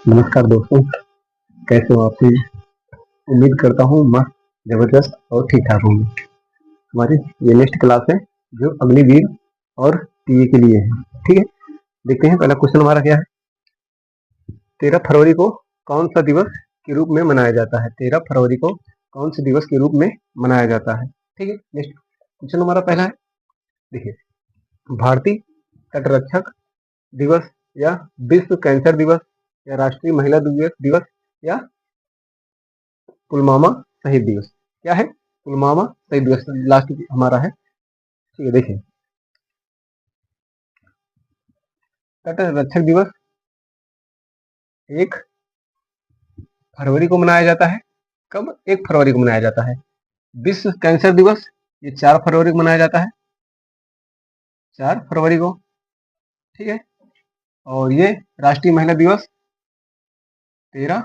नमस्कार दोस्तों, कैसे हो आप सभी? उम्मीद करता हूँ मस्त, जबरदस्त और ठीक ठाक होंगे। हमारी ये नेक्स्ट क्लास है जो अग्निवीर और टीए के लिए है। ठीक है, देखते हैं पहला क्वेश्चन हमारा क्या है। 13 फरवरी को कौन सा दिवस के रूप में मनाया जाता है? 13 फरवरी को कौन से दिवस के रूप में मनाया जाता है? ठीक है, नेक्स्ट क्वेश्चन हमारा पहला है, देखिए, भारतीय तटरक्षक दिवस या विश्व कैंसर दिवस या राष्ट्रीय महिला दिवस या पुलवामा शहीद दिवस? क्या है? पुलवामा शहीद दिवस लास्ट हमारा है। ठीक है, देखिए, तटरक्षक दिवस 1 फरवरी को मनाया जाता है। कब? 1 फरवरी को मनाया जाता है। विश्व कैंसर दिवस ये 4 फरवरी को मनाया जाता है, 4 फरवरी को। ठीक है, और ये राष्ट्रीय महिला दिवस 13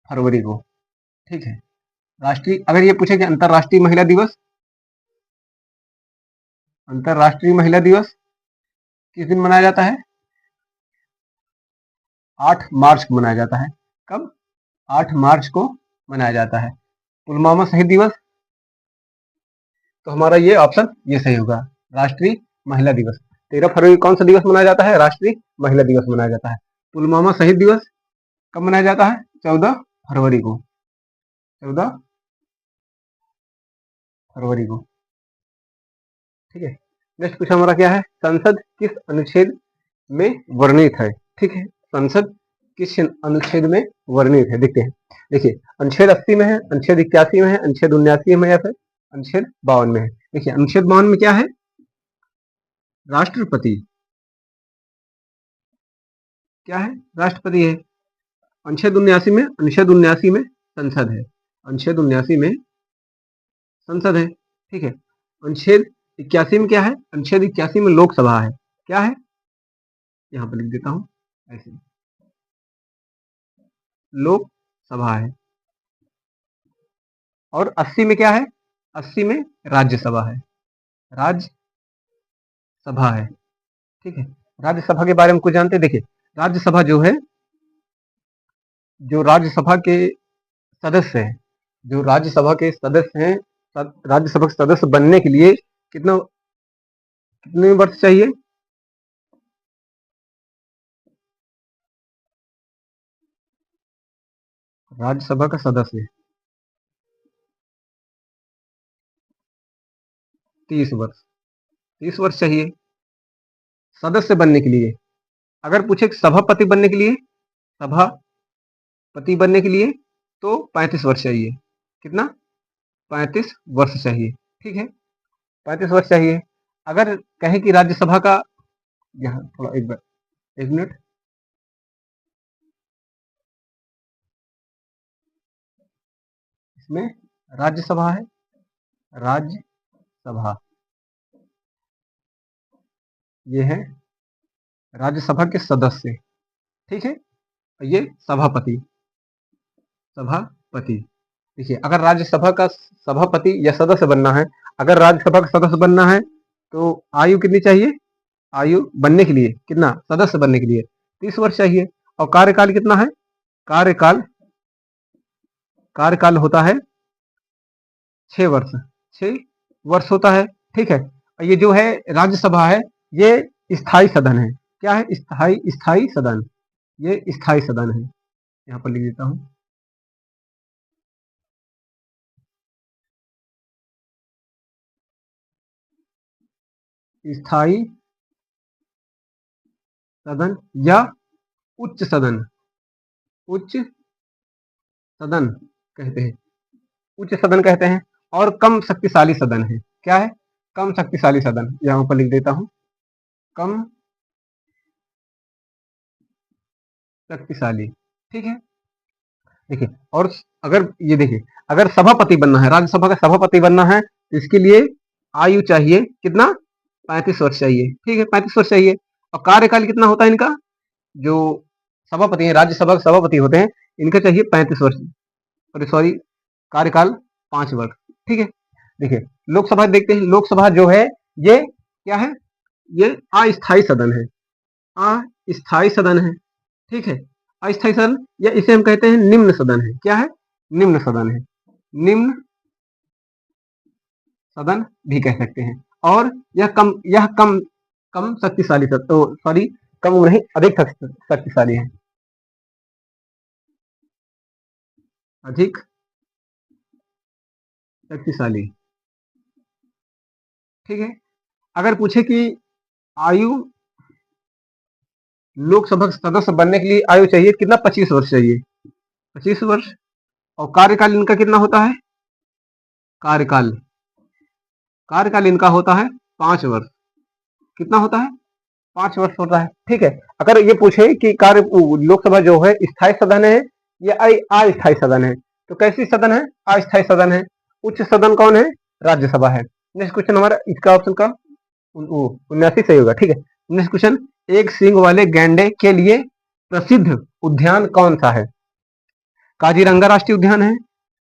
फरवरी को। ठीक है, राष्ट्रीय, अगर ये पूछे कि अंतरराष्ट्रीय महिला दिवस, अंतरराष्ट्रीय महिला दिवस किस दिन मनाया जाता है? 8 मार्च को मनाया जाता है। कब? 8 मार्च को मनाया जाता है। पुलवामा शहीद दिवस, तो हमारा ये ऑप्शन ये सही होगा, राष्ट्रीय महिला दिवस। 13 फरवरी कौन सा दिवस मनाया जाता है? राष्ट्रीय महिला दिवस मनाया जाता है। पुलवामा शहीद दिवस कब मनाया जाता है? 14 फरवरी को, 14 फरवरी को। ठीक है, नेक्स्ट क्वेश्चन हमारा क्या है? संसद किस अनुच्छेद में वर्णित है? ठीक है, संसद किस अनुच्छेद में वर्णित है? देखते हैं, देखिए, अनुच्छेद 80 में है, अनुच्छेद 81 में है, अनुच्छेद 79 में, या फिर अनुच्छेद 52 में है। देखिए, अनुच्छेद 52 में क्या है? राष्ट्रपति, क्या है? राष्ट्रपति है। अनुच्छेद 79 में, अनुच्छेद 79 में संसद है, अनुच्छेद 79 में संसद है। ठीक है, अनुच्छेद 81 में क्या है? अनुच्छेद 81 में लोकसभा है। क्या है? यहाँ पर लिख देता हूं ऐसे, लोकसभा है। और 80 में क्या है? 80 में राज्यसभा है, राज्यसभा है। ठीक है, राज्यसभा के बारे में कुछ जानते हैं? देखिए, राज्यसभा जो है, जो राज्यसभा के सदस्य हैं, जो राज्यसभा के सदस्य हैं, राज्यसभा के सदस्य बनने के लिए कितने वर्ष चाहिए? राज्यसभा का सदस्य 30 वर्ष, 30 वर्ष चाहिए सदस्य बनने के लिए। अगर पूछे सभापति बनने के लिए, सभापति बनने के लिए, तो 35 वर्ष चाहिए। कितना? 35 वर्ष चाहिए। ठीक है, 35 वर्ष चाहिए। अगर कहे कि राज्यसभा का, यहाँ थोड़ा एक मिनट, इसमें राज्यसभा है, राज्यसभा ये है राज्यसभा के सदस्य। ठीक है, ये सभापति, सभापति। देखिए, अगर राज्यसभा का सभापति या सदस्य बनना है, अगर राज्यसभा का सदस्य बनना है तो आयु कितनी चाहिए? आयु बनने के लिए कितना? सदस्य बनने के लिए 30 वर्ष चाहिए। और कार्यकाल कितना है? कार्यकाल, कार्यकाल होता है 6 वर्ष, 6 वर्ष होता है। ठीक है, ये जो है राज्यसभा है, ये स्थायी सदन है। क्या है? स्थायी सदन, ये स्थायी सदन है। यहाँ पर लिख देता हूं, स्थायी सदन या उच्च सदन, उच्च सदन कहते हैं, उच्च सदन कहते हैं। और कम शक्तिशाली सदन है। क्या है? कम शक्तिशाली सदन, यहाँ पर लिख देता हूं, कम शक्तिशाली। ठीक है, देखिए, और अगर ये देखिए, अगर सभापति बनना है, राज्यसभा का सभापति बनना है, तो इसके लिए आयु चाहिए कितना? 35 वर्ष चाहिए। ठीक है, 35 वर्ष चाहिए। और कार्यकाल कितना होता है इनका? जो सभापति है, राज्यसभा के सभापति होते हैं, इनका चाहिए 35 वर्ष, सॉरी, कार्यकाल 5 वर्ष। ठीक है, देखिए, लोकसभा देखते हैं। लोकसभा जो है, ये क्या है? ये अस्थायी सदन है, अस्थायी सदन है। ठीक है, अस्थायी सदन, या इसे हम कहते हैं निम्न सदन है। क्या है? निम्न सदन है, निम्न सदन भी कह सकते हैं। और यह कम कम शक्तिशाली सदन, तो सॉरी, कम नहीं, अधिक शक्तिशाली है, अधिक शक्तिशाली। ठीक है। अगर पूछे कि आयु, लोकसभा सदस्य बनने के लिए आयु चाहिए कितना? 25 वर्ष चाहिए, 25 वर्ष। और कार्यकाल इनका कितना होता है? कार्यकाल कार्यकाल इनका होता है 5 वर्ष। कितना होता है? 5 वर्ष होता है। ठीक है। अगर ये पूछे कि लोकसभा जो है स्थायी सदन है या अस्थायी सदन है, तो कैसी सदन है? अस्थायी सदन है। उच्च सदन कौन है? राज्यसभा है। नेक्स्ट क्वेश्चन हमारा इसका ऑप्शन का 79 सही होगा। ठीक है। नेक्स्ट क्वेश्चन, एक सींग वाले गैंडे के लिए प्रसिद्ध उद्यान कौन सा है? काजीरंगा राष्ट्रीय उद्यान है,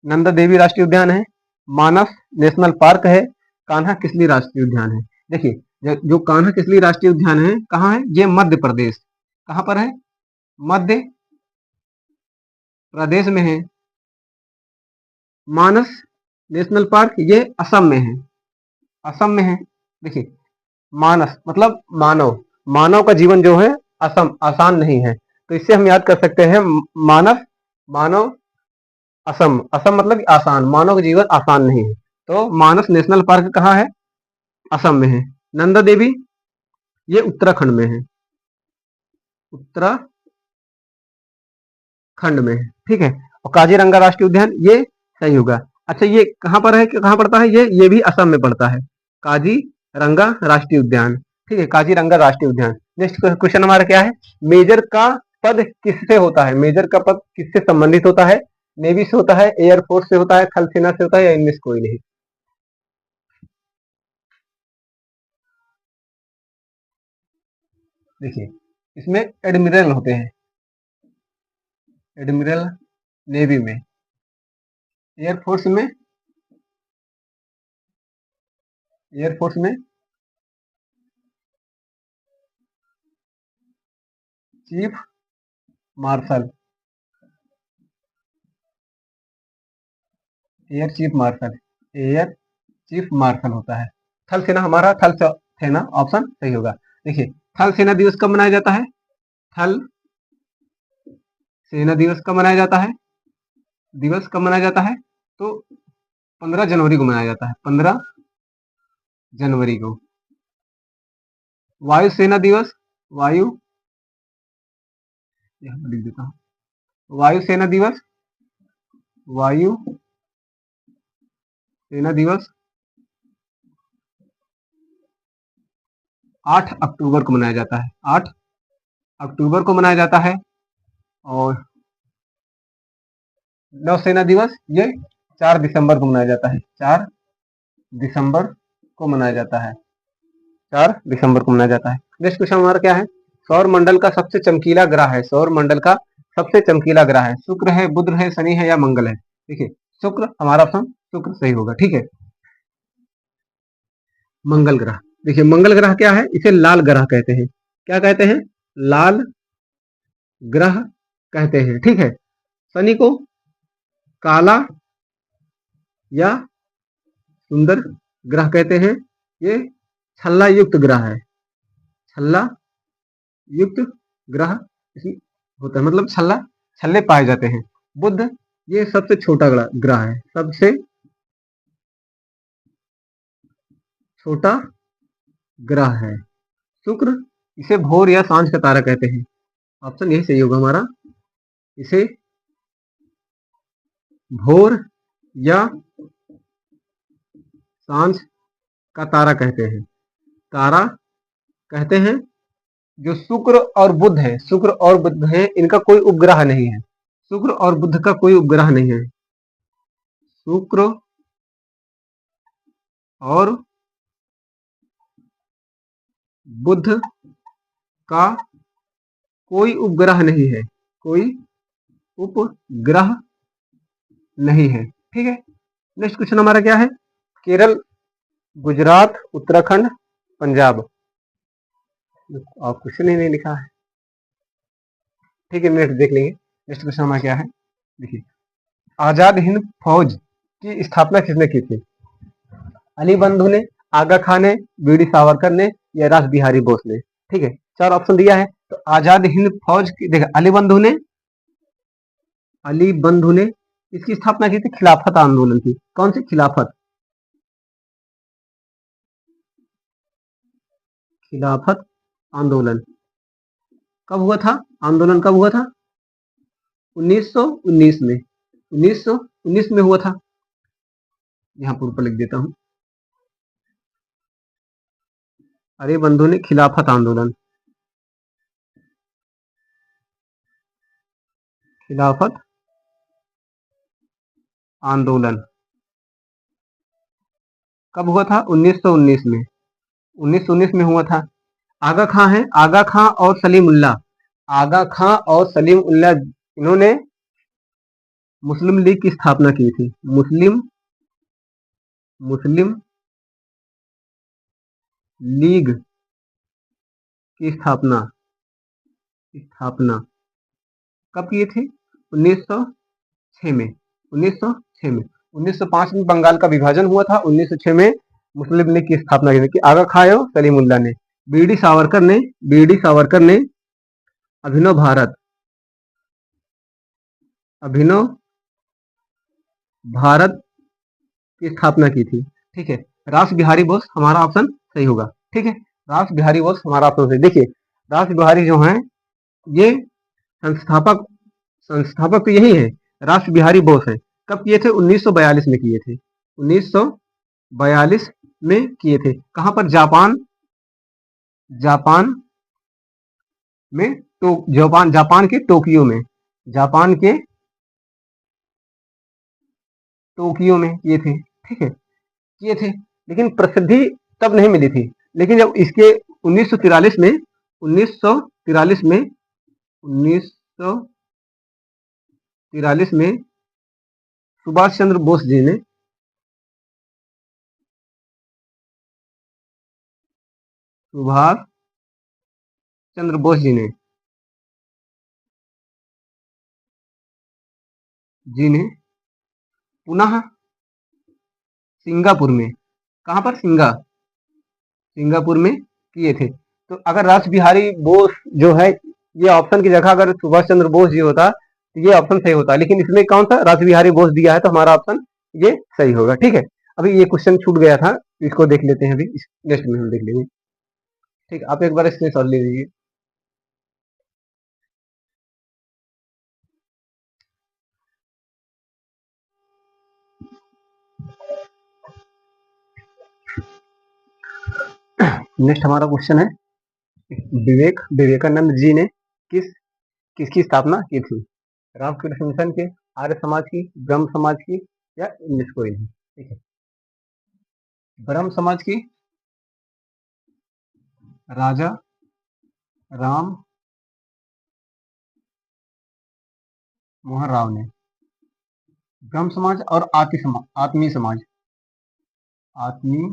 नंदा देवी राष्ट्रीय उद्यान है, मानस नेशनल पार्क है, कान्हा किसली राष्ट्रीय उद्यान है। देखिए, जो कान्हा किसली राष्ट्रीय उद्यान है, कहाँ है? ये मध्य प्रदेश। कहाँ पर है? मध्य प्रदेश में है। मानस नेशनल पार्क ये असम में है, असम में है। देखिए, मानस मतलब मानव, मानव का जीवन जो है असम आसान नहीं है, तो इससे हम याद कर सकते हैं मानस, मानव, असम, असम मतलब आसान, मानव का जीवन आसान नहीं है। तो मानस नेशनल पार्क कहाँ है? असम में है। नंदा देवी ये उत्तराखंड में है, उत्तराखंड में है। ठीक है। और काजीरंगा राष्ट्रीय उद्यान ये सही होगा। अच्छा, ये कहाँ पर है, कहाँ पड़ता है? ये भी असम में पड़ता है, काजीरंगा राष्ट्रीय उद्यान। ठीक है, काजीरंगा राष्ट्रीय उद्यान। नेक्स्ट क्वेश्चन हमारा क्या है? मेजर का पद किससे होता है? मेजर का पद किससे संबंधित होता है? नेवी से होता है, एयरफोर्स से होता है, थल सेना से होता है, या इनमें से कोई नहीं? देखिए, इसमें एडमिरल होते हैं, एडमिरल नेवी में, एयरफोर्स में, एयरफोर्स में chief marshal, air chief marshal, air chief marshal होता है। थल सेना हमारा सेना ऑप्शन सही होगा। देखिए, थल सेना दिवस कब मनाया जाता है? थल सेना दिवस कब मनाया जाता है? दिवस कब मनाया जाता है? तो 15 जनवरी को मनाया जाता है, 15 जनवरी को। वायुसेना दिवस, वायु, यहाँ लिख देता हूँ, वायुसेना दिवस, वायु सेना दिवस 8 अक्टूबर को मनाया जाता है, 8 अक्टूबर को मनाया जाता है। और नौसेना दिवस ये 4 दिसंबर को मनाया जाता है, 4 दिसंबर को मनाया जाता है, 4 दिसंबर को मनाया जाता है। नेक्स्ट क्वेश्चन हमारा क्या है? सौर मंडल का सबसे चमकीला ग्रह है, सौर मंडल का सबसे चमकीला ग्रह है, शुक्र है, बुध है, शनि है, या मंगल है? देखिए, शुक्र हमारा ऑप्शन, शुक्र सही होगा। ठीक है। मंगल ग्रह, देखिए मंगल ग्रह क्या है? इसे लाल ग्रह कहते हैं। क्या कहते हैं? लाल ग्रह कहते हैं। ठीक है। शनि को काला या सुंदर ग्रह कहते हैं। ये छल्ला युक्त ग्रह है, छल्ला युक्त ग्रह इसमें होता है, मतलब छल्ले पाए जाते हैं। बुध ये सबसे छोटा ग्रह है, सबसे छोटा ग्रह है। शुक्र इसे भोर या सांझ का तारा कहते हैं, ऑप्शन यही सही होगा हमारा, इसे भोर या सांझ का तारा कहते हैं, तारा कहते हैं। जो शुक्र और बुध है, शुक्र और बुध है, इनका कोई उपग्रह नहीं है, शुक्र और बुध का कोई उपग्रह नहीं है, शुक्र और बुध का कोई उपग्रह नहीं है, कोई उपग्रह नहीं है। ठीक है। नेक्स्ट क्वेश्चन हमारा क्या है? केरल, गुजरात, उत्तराखंड, पंजाब, आप क्वेश्चन ही नहीं लिखा है। ठीक है, नेक्स्ट देख लेंगे। नेक्स्ट क्वेश्चन हमारा क्या है, देखिए, आजाद हिंद फौज की स्थापना किसने की थी? अली बंधु ने, आगा खान ने, बीडी सावरकर ने, या रास बिहारी बोस ने? ठीक है, चार ऑप्शन दिया है। तो आजाद हिंद फौज की, देखा, अली बंधु ने इसकी स्थापना की थी, खिलाफत आंदोलन की। कौन सी खिलाफत? खिलाफत आंदोलन कब हुआ था? आंदोलन कब हुआ था? 1919 में। 1919 में हुआ था। यहाँ पर ऊपर लिख देता हूँ, अरे बंधु ने खिलाफत आंदोलन, खिलाफत आंदोलन कब हुआ था? 1919 में। 1919 में हुआ था। आगा खां है, आगा खां और सलीमुल्लाह, आगा खां और सलीमुल्लाह, इन्होंने मुस्लिम लीग की स्थापना की थी। मुस्लिम मुस्लिम लीग की स्थापना स्थापना कब किए थे? 1906 में। 1906 में। 1905 में बंगाल का विभाजन हुआ था। 1906 में मुस्लिम लीग की स्थापना की थी, आगा खां और सलीमुल्लाह ने। बीडी सावरकर ने अभिनव भारत अभिनव भारत की स्थापना की थी। ठीक है, रास बिहारी बोस हमारा ऑप्शन सही होगा। ठीक है, रास बिहारी बोस हमारा ऑप्शन सही। देखिए, रास बिहारी जो हैं, ये संस्थापक संस्थापक तो यही है, रास बिहारी बोस है। कब किए थे? 1942 में किए थे। 1942 में किए थे। कहां पर? जापान जापान में, तो जापान के टोक्यो में, जापान के टोक्यो में किए थे। ठीक है, किए थे, लेकिन प्रसिद्धि तब नहीं मिली थी। लेकिन जब इसके 1943 में 1943 में 1943 में सुभाष चंद्र बोस जी ने सुभाष चंद्र बोस जी ने पुनः सिंगापुर में, कहां पर? सिंगापुर में किए थे। तो अगर रास बिहारी बोस जो है, ये ऑप्शन की जगह अगर सुभाष चंद्र बोस जी होता तो ये ऑप्शन सही होता, लेकिन इसमें कौन सा? रास बिहारी बोस दिया है, तो हमारा ऑप्शन ये सही होगा। ठीक है, अभी ये क्वेश्चन छूट गया था, इसको देख लेते हैं। अभी नेक्स्ट में हम देख लेंगे। ठीक है, आप एक बार स्क्रीन शॉट ले लीजिए। नेक्स्ट हमारा क्वेश्चन है, विवेकानंद जी ने किसकी स्थापना की थी? रामकृष्ण मिशन के, आर्य समाज की, ब्रह्म समाज की, या इंग्लिश कोई नहीं? ठीक है, ब्रह्म समाज की राजा राम मोहन राव ने। ब्रह्म समाज और आत्मीय समाज आत्मीय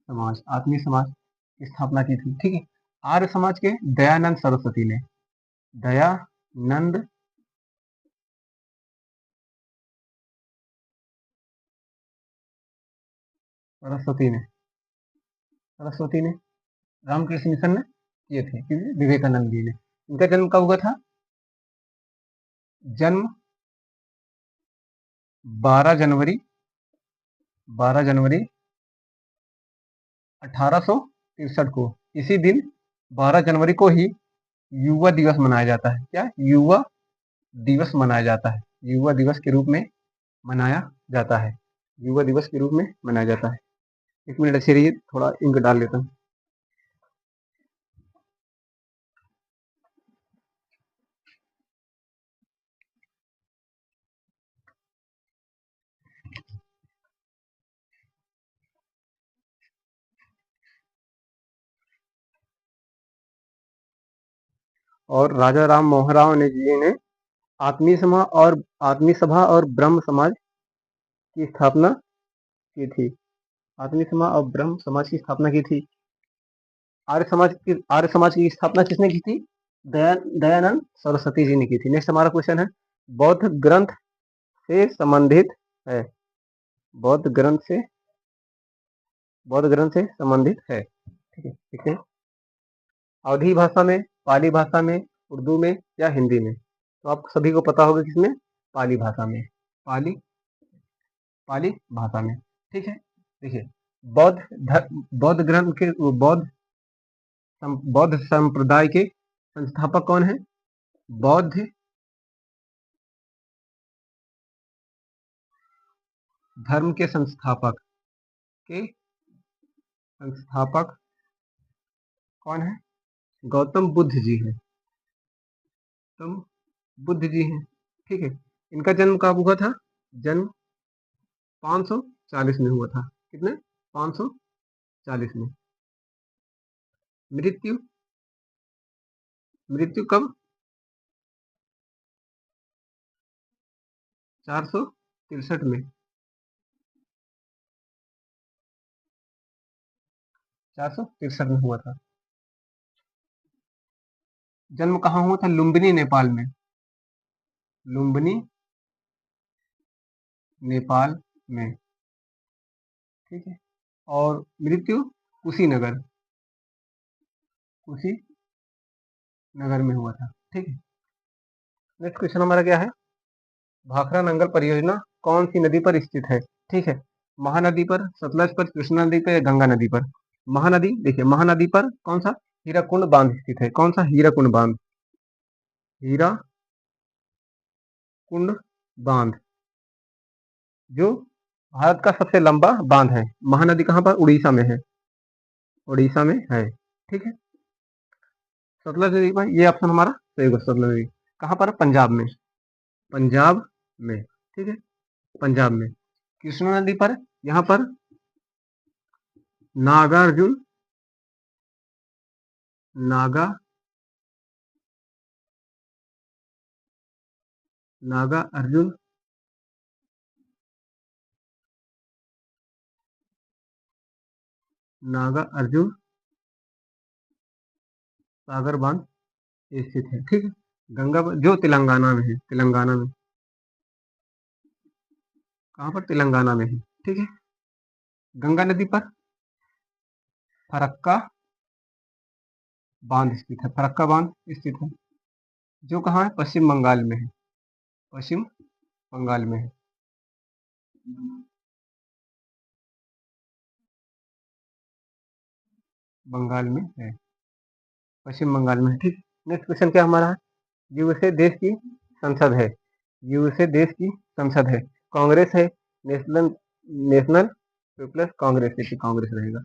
समाज आत्मीय समाज की स्थापना की थी। ठीक है, आर्य समाज के दयानंद सरस्वती ने, दयानंद सरस्वती ने रामकृष्ण मिशन में किए थे, विवेकानंद जी ने। इनका जन्म कब हुआ था? जन्म 12 जनवरी 1863 को। इसी दिन 12 जनवरी को ही युवा दिवस मनाया जाता है। क्या? युवा दिवस मनाया जाता है। युवा दिवस के रूप में मनाया जाता है। युवा दिवस के रूप में मनाया जाता है। एक मिनट अच्छे रहिए, थोड़ा इंक डाल लेता हूँ। और राजा राम मोहन राव ने जी ने आत्मीय सभा और ब्रह्म समाज की स्थापना की थी। आत्मीय सभा और ब्रह्म समाज की स्थापना की थी। आर्य समाज की स्थापना किसने की थी? दयानंद सरस्वती जी ने की थी। नेक्स्ट हमारा क्वेश्चन है, बौद्ध ग्रंथ से संबंधित है। बौद्ध ग्रंथ से संबंधित है। ठीक है, ठीक है। अवधी भाषा में, पाली भाषा में, उर्दू में या हिंदी में? तो आप सभी को पता होगा किसमें? पाली भाषा में। पाली पाली भाषा में। ठीक है, देखिए, बौद्ध ग्रंथ के बौद्ध संप्रदाय के संस्थापक कौन है? बौद्ध धर्म के संस्थापक कौन है? गौतम बुद्ध जी हैं। गौतम बुद्ध जी हैं। ठीक है, इनका जन्म कब हुआ था? जन्म 540 में हुआ था। कितने? 540 में। मृत्यु मृत्यु कब? 463 में। 463 में हुआ था। जन्म कहाँ हुआ था? लुम्बिनी, नेपाल में। लुम्बिनी, नेपाल में। ठीक है, और मृत्यु कुशीनगर में हुआ था। ठीक है, नेक्स्ट क्वेश्चन हमारा क्या है? भाखड़ा नंगल परियोजना कौन सी नदी पर स्थित है? ठीक है, महानदी पर, सतलज पर, कृष्णा नदी पर या गंगा नदी पर? महानदी, देखिए, महानदी पर कौन सा? हीराकुंड बांध स्थित है। कौन सा? हीराकुंड बांध। हीराकुंड बांध, जो भारत का सबसे लंबा बांध है। महानदी कहाँ पर? उड़ीसा में है। उड़ीसा में है। ठीक है, सतलज नदी पर, ये ऑप्शन हमारा सही होगा। सतलज नदी कहाँ पर? पंजाब में। पंजाब में। ठीक है, पंजाब में। कृष्णा नदी पर, यहाँ पर नागार्जुन नागा नागा अर्जुन नागा अर्जुन सागर बांध स्थित है। ठीक है, गंगा, जो तेलंगाना में है। तेलंगाना में। कहाँ पर? तेलंगाना में है। ठीक है, गंगा नदी पर फरक्का बांध स्थित है। फरक्का बांध स्थित है, जो कहाँ है? पश्चिम बंगाल में है। पश्चिम बंगाल में है। बंगाल में है। पश्चिम बंगाल में है। ठीक, नेक्स्ट क्वेश्चन क्या हमारा है? यूएसए देश की संसद है। यूएसए देश की संसद है। कांग्रेस है, नेशनल नेशनल पीपल्स कांग्रेस, देखिए कांग्रेस रहेगा।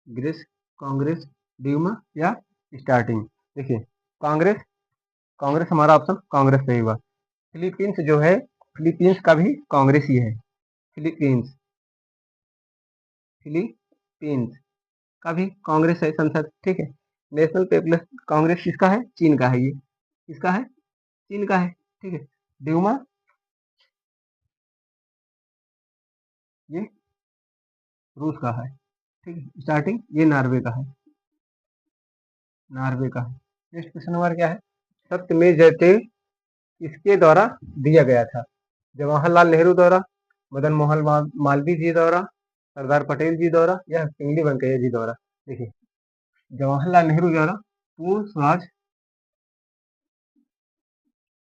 ग्रेस कांग्रेस, ड्यूमा या स्टार्टिंग? देखिए, कांग्रेस कांग्रेस हमारा ऑप्शन कांग्रेस सही हुआ। फिलीपींस जो है, फिलीपींस का भी कांग्रेस ही है। फिलीपींस फिलीपींस का भी कांग्रेस है संसद। ठीक है, नेशनल पीपल्स कांग्रेस किसका है? चीन का है। ये किसका है? चीन का है। ठीक है, ड्यूमा, ये रूस का है। ठीक है, स्टार्टिंग ये नॉर्वे का है। नॉर्वे का है। नेक्स्ट क्वेश्चन हमारा क्या है? सत्यमेव जयते किसके द्वारा दिया गया था? जवाहरलाल नेहरू द्वारा, मदन मोहन मालवीय जी द्वारा, सरदार पटेल जी द्वारा या पिंगली वेंकैया जी द्वारा? देखिए, जवाहरलाल नेहरू द्वारा पूर्ण स्वराज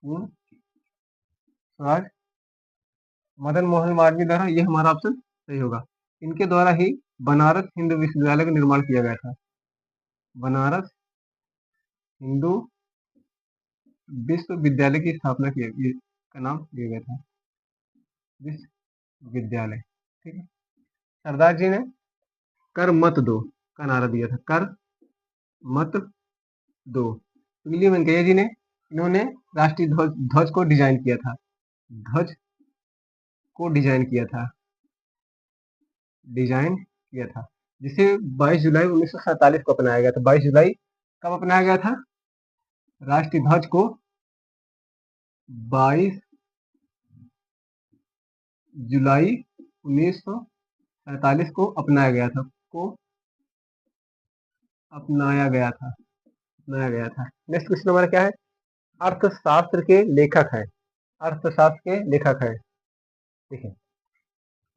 पूर्ण स्वराज, मदन मोहन मालवीय द्वारा, ये हमारा ऑप्शन सही होगा। इनके द्वारा ही बनारस हिंदू विश्वविद्यालय का निर्माण किया गया था। बनारस हिंदू विश्वविद्यालय की स्थापना की का नाम दिया गया था विश्वविद्यालय। ठीक है, सरदार जी ने कर मत दो का नारा दिया था। कर मत दो। पिंगली वेंकैया जी ने, इन्होंने राष्ट्रीय ध्वज ध्वज को डिजाइन किया था। ध्वज को डिजाइन किया था, जिसे 22 जुलाई 1947 को अपनाया गया था। 22 जुलाई कब अपनाया गया था? राष्ट्रीय ध्वज को 22 जुलाई 1947 को अपनाया गया था। को अपनाया गया था। नेक्स्ट क्वेश्चन हमारा क्या है? अर्थशास्त्र के लेखक है। अर्थशास्त्र के लेखक है, देखिए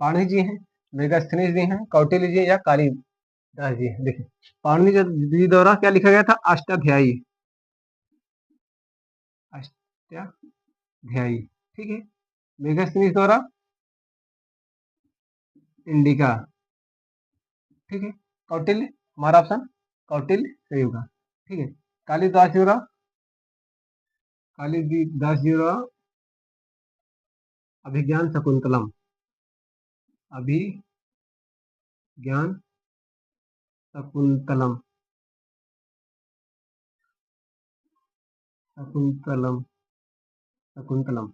पाणिनि जी हैं, मेगास्थनीज जी हैं, कौटिल्य जी या कालिदास जी हैं। देखिए पाणिनि जी द्वारा क्या लिखा गया था? अष्टाध्यायी। अष्टाध्यायी, ठीक है। मेगास्थनीज द्वारा इंडिका, ठीक है। कौटिल्य, हमारा ऑप्शन कौटिल्य सही होगा, ठीक है। कालिदास जी द्वारा अभिज्ञान शकुंतलम। अभिज्ञान शकुंतलम, शकुंतलम, शकुंतलम,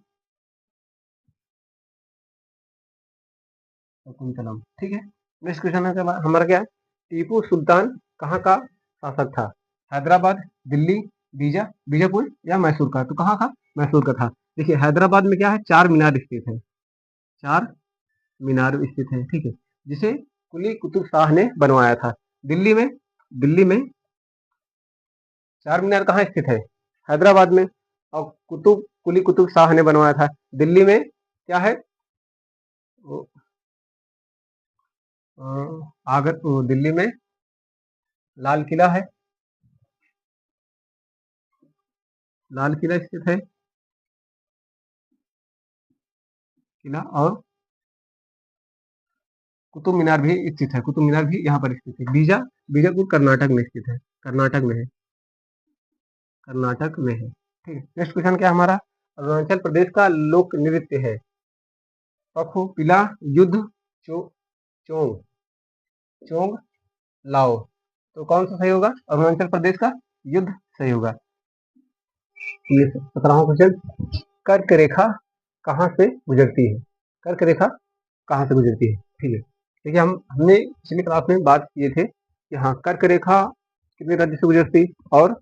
शकुंतलम, ठीक है। नेक्स्ट क्वेश्चन है हमारा क्या है? टीपू सुल्तान कहाँ का शासक था? हैदराबाद, दिल्ली, बीजापुर या मैसूर का? तो कहाँ का? मैसूर का था। देखिए हैदराबाद में क्या है? चार मीनार स्थित है, चार मीनार स्थित है, ठीक है, जिसे कुली कुतुब शाह ने बनवाया था। दिल्ली में चार मीनार कहाँ स्थित है? हैदराबाद में। और कुली कुतुब शाह ने बनवाया था दिल्ली में, क्या है? आगर दिल्ली में लाल किला है, लाल किला स्थित है, किला, और कुतुब मीनार भी स्थित है, कुतुब मीनार भी यहाँ पर स्थित है। बीजापुर कर्नाटक में स्थित है, कर्नाटक में है, कर्नाटक में है, ठीक है। नेक्स्ट क्वेश्चन क्या है हमारा? अरुणाचल प्रदेश का लोक नृत्य है पखो, पिला, युद्ध, चो चोंग चोंग लाओ। तो कौन सा सही होगा? अरुणाचल प्रदेश का युद्ध सही होगा। ये 17वां क्वेश्चन, कर्क रेखा कहाँ से गुजरती है? कर्क रेखा कहाँ से गुजरती है, ठीक है। देखिए हमने पिछली क्लास में बात किए थे कि हाँ कर्क रेखा कितने राज्य से गुजरती, और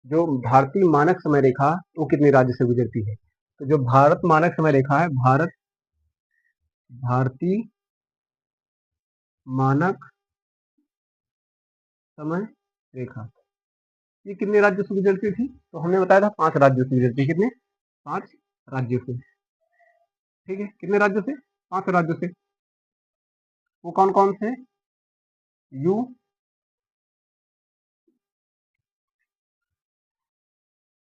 जो भारतीय मानक समय रेखा वो कितने राज्य से गुजरती है। तो जो भारत मानक समय रेखा है, भारतीय मानक समय रेखा, ये कितने राज्यों से गुजरती थी? तो हमने बताया था 5 राज्यों से गुजरती। कितने? 5 राज्यों से, ठीक है। कितने राज्यों से? 5 राज्यों से। वो कौन कौन से? यू,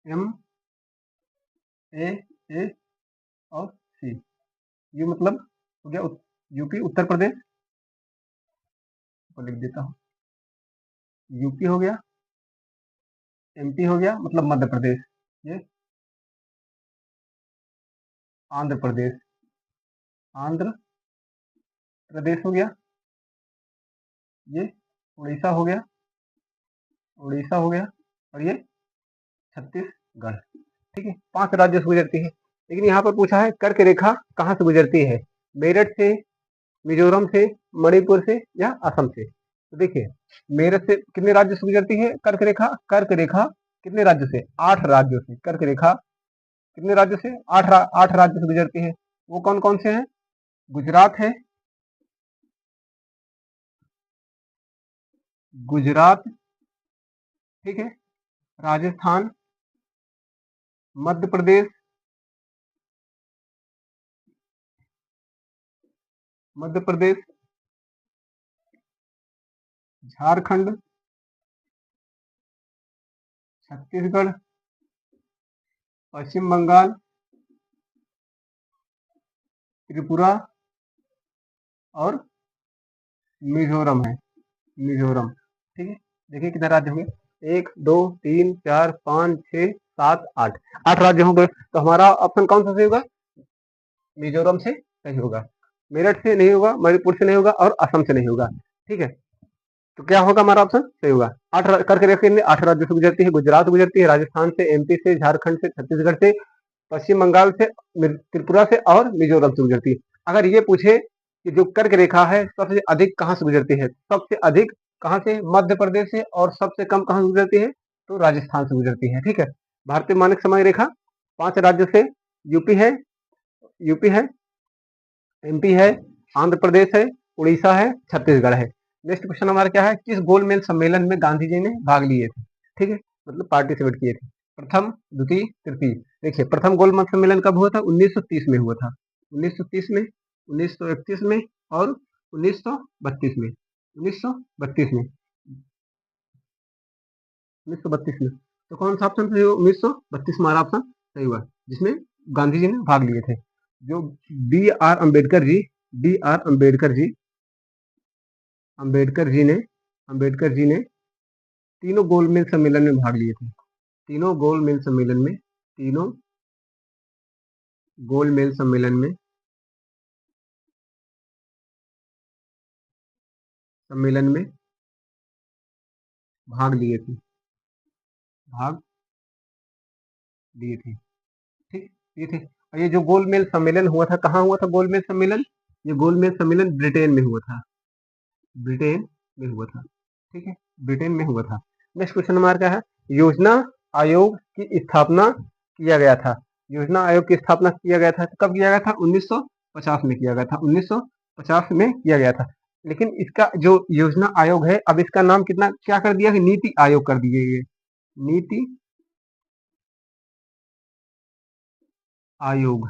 एम, ए, ए और सी। यू मतलब हो गया यूपी, उत्तर प्रदेश को लिख देता हूँ, यूपी हो गया, एमपी हो गया मतलब मध्य प्रदेश, ये आंध्र प्रदेश, आंध्र प्रदेश हो गया, ये उड़ीसा हो गया, उड़ीसा हो गया, और ये छत्तीसगढ़, ठीक है। 5 राज्यों से गुजरती है। लेकिन यहाँ पर पूछा है कर्क रेखा कहाँ से गुजरती है? मेरठ से, मिजोरम से, मणिपुर से या असम से? तो देखिए मेरठ से कितने राज्यों से गुजरती है कर्क रेखा? कर्क रेखा कितने राज्यों से? 8 राज्यों से। कर्क रेखा कितने राज्यों से? 8 राज्यों से गुजरती है। वो कौन कौन से हैं? गुजरात है, गुजरात, ठीक है, राजस्थान, मध्य प्रदेश, मध्य प्रदेश, झारखंड, छत्तीसगढ़, पश्चिम बंगाल, त्रिपुरा और मिजोरम है, मिजोरम, ठीक है। देखिए कितने राज्य होंगे? 1 2 3 4 5 6 7 8, 8 राज्य होंगे। तो हमारा ऑप्शन कौन सा सही होगा? मिजोरम से सही होगा। मेरठ से नहीं होगा, मणिपुर से नहीं होगा, और असम से नहीं होगा, ठीक है। तो क्या होगा? हमारा ऑप्शन सही होगा। 8 करके रखेंगे, 8 राज्यों से गुजरती है। गुजरात गुजरती है, राजस्थान से, एमपी से, झारखंड से, छत्तीसगढ़ से, पश्चिम बंगाल से, त्रिपुरा से और मिजोरम से गुजरती है। अगर ये पूछे कि जो कर्क रेखा है सबसे अधिक कहाँ से गुजरती है? सबसे अधिक कहाँ से? मध्य प्रदेश से। और सबसे कम कहाँ से गुजरती है? तो राजस्थान से गुजरती है, ठीक है। भारतीय मानक समय रेखा 5 राज्यों से, यूपी है, यूपी है, एमपी है, आंध्र प्रदेश है, उड़ीसा है, छत्तीसगढ़ है। नेक्स्ट क्वेश्चन हमारा क्या है, किस गोलमेज सम्मेलन में गांधी जी ने भाग लिए थे? ठीक है, मतलब पार्टिसिपेट किए थे। प्रथम, द्वितीय, तृतीय। देखिए प्रथम गोलमेज सम्मेलन कब हुआ था? 1930 में हुआ था। 1930 में, 1931 में और 1932 में। 1932 में, 1932 में। तो कौन सा ऑप्शन सही? 1932 हमारा ऑप्शन सही हुआ, जिसमें गांधी जी ने भाग लिए थे। जो B R Ambedkar ji, B R Ambedkar ji, Ambedkar ji ने, अम्बेडकर जी ने तीनों गोलमेज सम्मेलन में भाग लिए थे। तीनों गोलमेज सम्मेलन में, तीनों गोलमेज सम्मेलन में, सम्मेलन में भाग लिए थे, भाग लिए थे। ठीक, ये थे। और ये जो गोलमेज सम्मेलन हुआ था, कहाँ हुआ था गोलमेज सम्मेलन? ये गोलमेज सम्मेलन ब्रिटेन में हुआ था, ब्रिटेन में हुआ था। ठीक है, ब्रिटेन में हुआ था। नेक्स्ट क्वेश्चन हमारा क्या है, योजना आयोग की स्थापना किया गया था। योजना आयोग की स्थापना किया गया था, कब किया गया था? 1950 में किया गया था, 1950 में किया गया था। लेकिन इसका जो योजना आयोग है, अब इसका नाम कितना क्या कर दिया है? नीति आयोग कर दिए गए, नीति आयोग।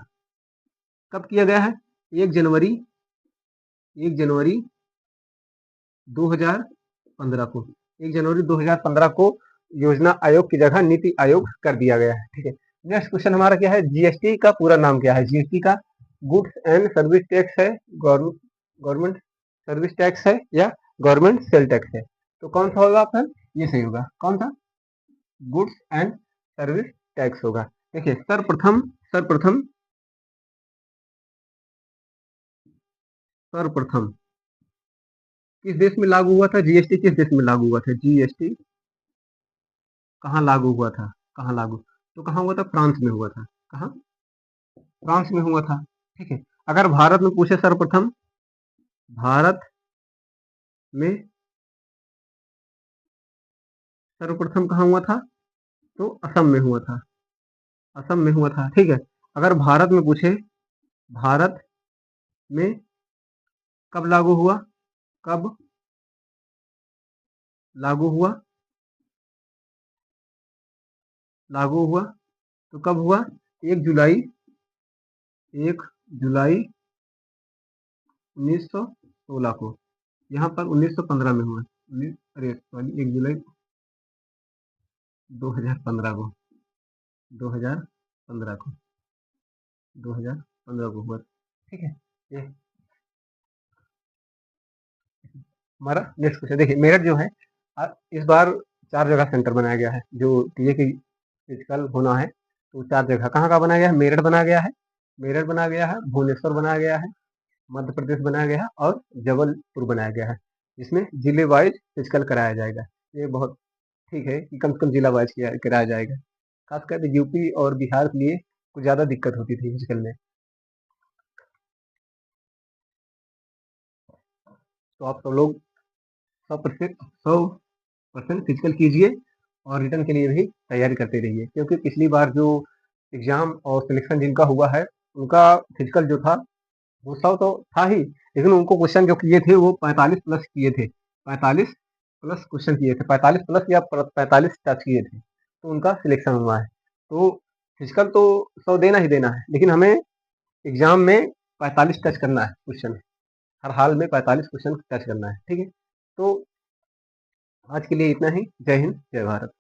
कब किया गया है? 1 जनवरी, 1 जनवरी 2015 को, 1 जनवरी 2015 को योजना आयोग की जगह नीति आयोग कर दिया गया है। ठीक है, नेक्स्ट क्वेश्चन हमारा क्या है, जीएसटी का पूरा नाम क्या है? जीएसटी का गुड्स एंड सर्विस टैक्स है, गवर्नमेंट सर्विस टैक्स है या गवर्नमेंट सेल टैक्स है? तो कौन सा होगा ऑप्शन? ये सही होगा। कौन सा? गुड्स एंड सर्विस टैक्स होगा। देखिए सर्वप्रथम, सर्वप्रथम, सर्वप्रथम किस देश में लागू हुआ था? जीएसटी किस देश में लागू हुआ था? जीएसटी कहाँ लागू हुआ था? कहाँ लागू? तो कहाँ हुआ था? फ्रांस में हुआ था। कहाँ? फ्रांस में हुआ था। ठीक है, अगर भारत में पूछे सर्वप्रथम, भारत में सर्वप्रथम कहाँ हुआ था? तो असम में हुआ था, असम में हुआ था। ठीक है, अगर भारत में पूछे, भारत में कब लागू हुआ? कब लागू हुआ? लागू हुआ तो कब हुआ? 1 जुलाई, 1 जुलाई 1916 को। यहाँ पर 1915 में हुआ, अरे सॉरी 1 जुलाई 2015 को, 2015 को, 2015 को हुआ। ठीक है, ये हमारा नेक्स्ट क्वेश्चन। देखिए मेरठ जो है, इस बार 4 जगह सेंटर बनाया गया है। जो टीए की फिजिकल होना है, तो 4 जगह कहाँ का बनाया गया है? मेरठ बनाया गया है, मेरठ बनाया गया है, भुवनेश्वर बनाया गया है, मध्य प्रदेश बनाया गया है और जबलपुर बनाया गया है, जिसमें जिले वाइज फिजिकल कराया जाएगा। ये बहुत ठीक है कि कम से कम जिला वाइज कराया जाएगा। खासकर यूपी और बिहार के लिए कुछ ज़्यादा दिक्कत होती थी फिजिकल में। तो आप सब लोग 100% फिजिकल कीजिए और रिटर्न के लिए भी तैयारी करते रहिए, क्योंकि पिछली बार जो एग्जाम और सिलेक्शन जिनका हुआ है, उनका फिजिकल जो था वो 100 तो था ही, लेकिन उनको क्वेश्चन जो किए थे वो 45 प्लस किए थे, 45 प्लस क्वेश्चन किए थे, 45 प्लस या 45 टच किए थे, तो उनका सिलेक्शन हुआ है। तो फिजिकल तो 100 देना ही देना है, लेकिन हमें एग्जाम में 45 टच करना है क्वेश्चन, हर हाल में 45 क्वेश्चन टच करना है। ठीक है, तो आज के लिए इतना ही। जय हिंद, जय भारत।